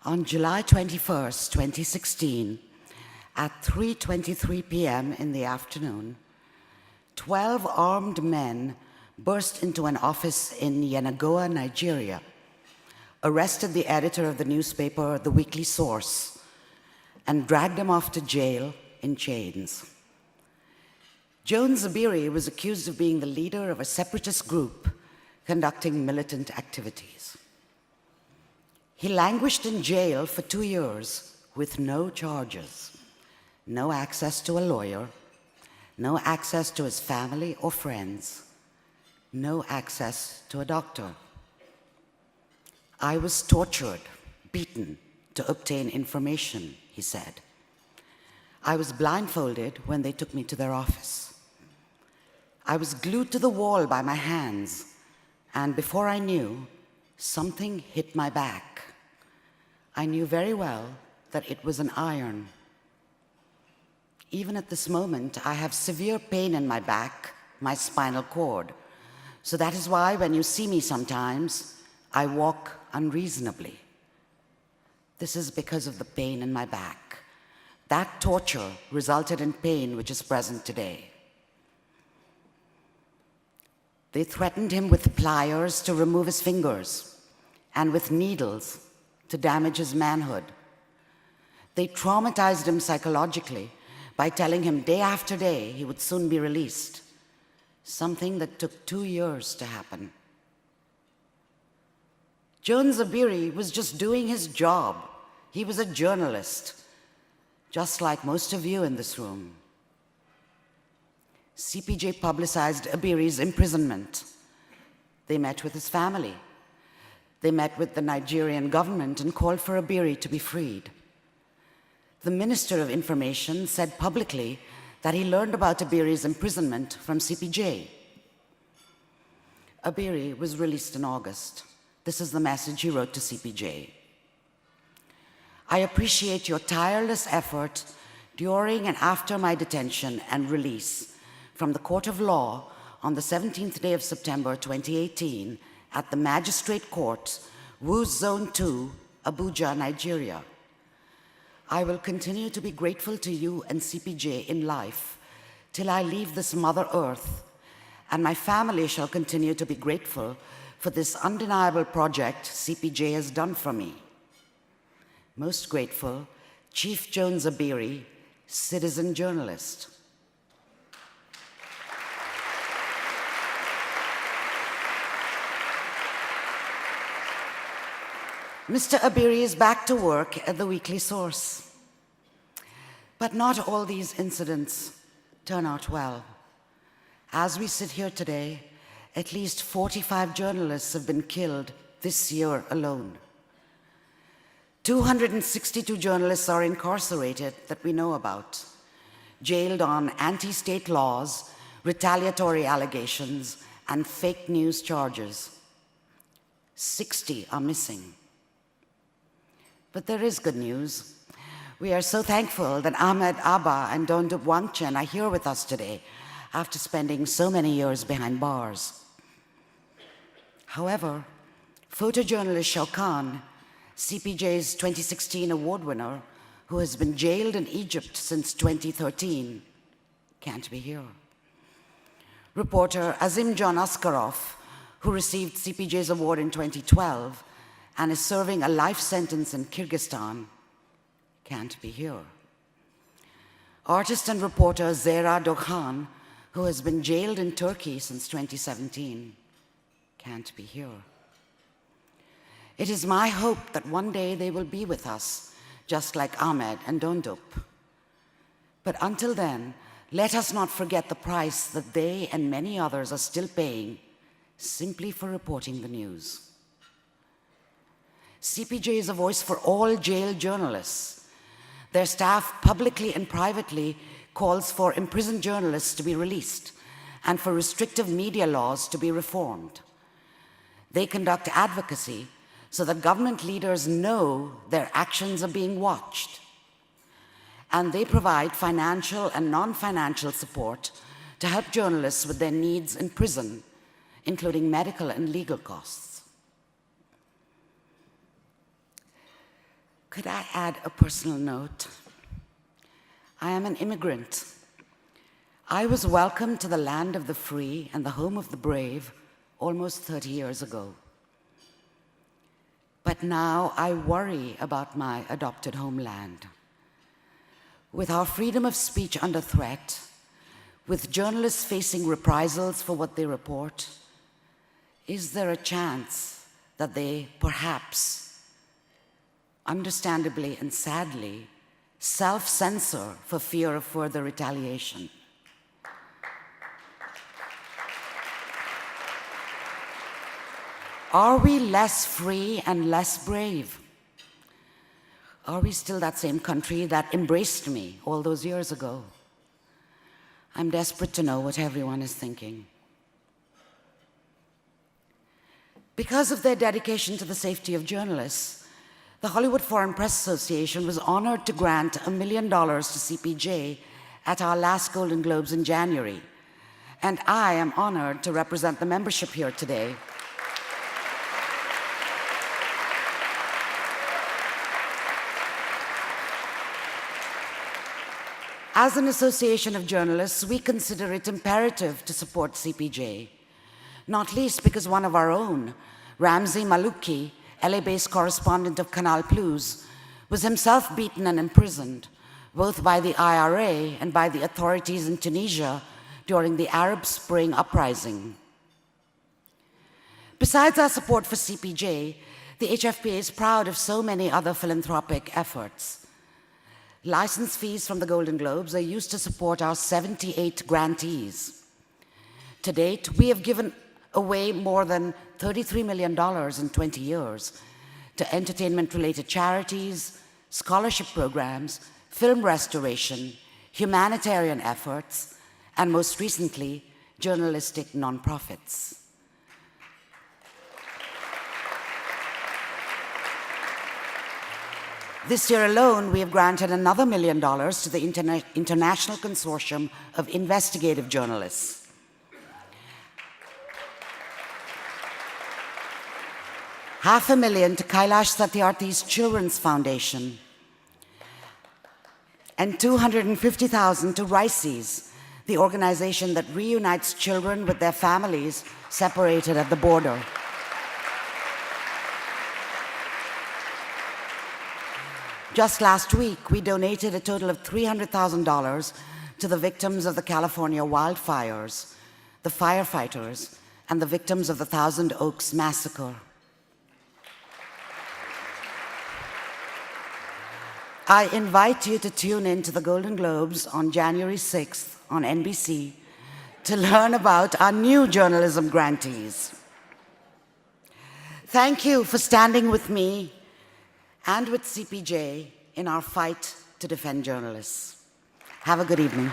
On July 21st, 2016, at 3:23 p.m. in the afternoon, 12 armed men burst into an office in Yenagoa, Nigeria, arrested the editor of the newspaper The Weekly Source, and dragged him off to jail in chains. Jones Zabiri was accused of being the leader of a separatist group conducting militant activities. He languished in jail for 2 years with no charges, no access to a lawyer, no access to his family or friends, no access to a doctor. I was tortured, beaten to obtain information, he said. I was blindfolded when they took me to their office. I was glued to the wall by my hands, and before I knew, something hit my back. I knew very well that it was an iron. Even at this moment, I have severe pain in my back, my spinal cord. So that is why when you see me sometimes, I walk unreasonably. This is because of the pain in my back. That torture resulted in pain which is present today. They threatened him with pliers to remove his fingers and with needles to damage his manhood. They traumatized him psychologically by telling him day after day he would soon be released, something that took 2 years to happen. Jones Zabiri was just doing his job. He was a journalist, just like most of you in this room. CPJ publicized Abiri's imprisonment. They met with his family. They met with the Nigerian government and called for Abiri to be freed. The Minister of Information said publicly that he learned about Abiri's imprisonment from CPJ. Abiri was released in August. This is the message he wrote to CPJ. I appreciate your tireless effort during and after my detention and release from the Court of Law on the 17th day of September 2018 at the Magistrate Court, Wus Zone 2, Abuja, Nigeria. I will continue to be grateful to you and CPJ in life till I leave this Mother Earth, and my family shall continue to be grateful for this undeniable project CPJ has done for me. Most grateful, Chief Jones Zabiri, citizen journalist. Mr. Abiri is back to work at the Weekly Source. But not all these incidents turn out well. As we sit here today, at least 45 journalists have been killed this year alone. 262 journalists are incarcerated that we know about, jailed on anti-state laws, retaliatory allegations, and fake news charges. 60 are missing. But there is good news. We are so thankful that Ahmed Abba and Dondup Wangchen are here with us today after spending so many years behind bars. However, photojournalist Shaukan, CPJ's 2016 award winner, who has been jailed in Egypt since 2013, can't be here. Reporter Azim John Askarov, who received CPJ's award in 2012, and is serving a life sentence in Kyrgyzstan, can't be here. Artist and reporter Zehra Doghan, who has been jailed in Turkey since 2017, can't be here. It is my hope that one day they will be with us, just like Ahmed and Dondup. But until then, let us not forget the price that they and many others are still paying simply for reporting the news. CPJ is a voice for all jailed journalists. Their staff publicly and privately calls for imprisoned journalists to be released and for restrictive media laws to be reformed. They conduct advocacy so that government leaders know their actions are being watched. And they provide financial and non-financial support to help journalists with their needs in prison, including medical and legal costs. Could I add a personal note? I am an immigrant. I was welcomed to the land of the free and the home of the brave almost 30 years ago. But now I worry about my adopted homeland. With our freedom of speech under threat, with journalists facing reprisals for what they report, is there a chance that they perhaps, understandably and sadly, self-censor for fear of further retaliation? Are we less free and less brave? Are we still that same country that embraced me all those years ago? I'm desperate to know what everyone is thinking. Because of their dedication to the safety of journalists, the Hollywood Foreign Press Association was honored to grant $1 million to CPJ at our last Golden Globes in January. And I am honored to represent the membership here today. As an association of journalists, we consider it imperative to support CPJ, not least because one of our own, Ramzi Malouki, LA-based correspondent of Canal Plus, was himself beaten and imprisoned, both by the IRA and by the authorities in Tunisia during the Arab Spring uprising. Besides our support for CPJ, the HFPA is proud of so many other philanthropic efforts. License fees from the Golden Globes are used to support our 78 grantees. To date, we have given away more than $33 million in 20 years to entertainment-related charities, scholarship programs, film restoration, humanitarian efforts, and most recently, journalistic nonprofits. This year alone, we have granted another $1 million to the International Consortium of Investigative Journalists. $500,000 to Kailash Satyarthi's Children's Foundation, and $250,000 to RICES, the organization that reunites children with their families separated at the border. Just last week, we donated a total of $300,000 to the victims of the California wildfires, the firefighters, and the victims of the Thousand Oaks massacre. I invite you to tune in to the Golden Globes on January 6th on NBC to learn about our new journalism grantees. Thank you for standing with me and with CPJ in our fight to defend journalists. Have a good evening.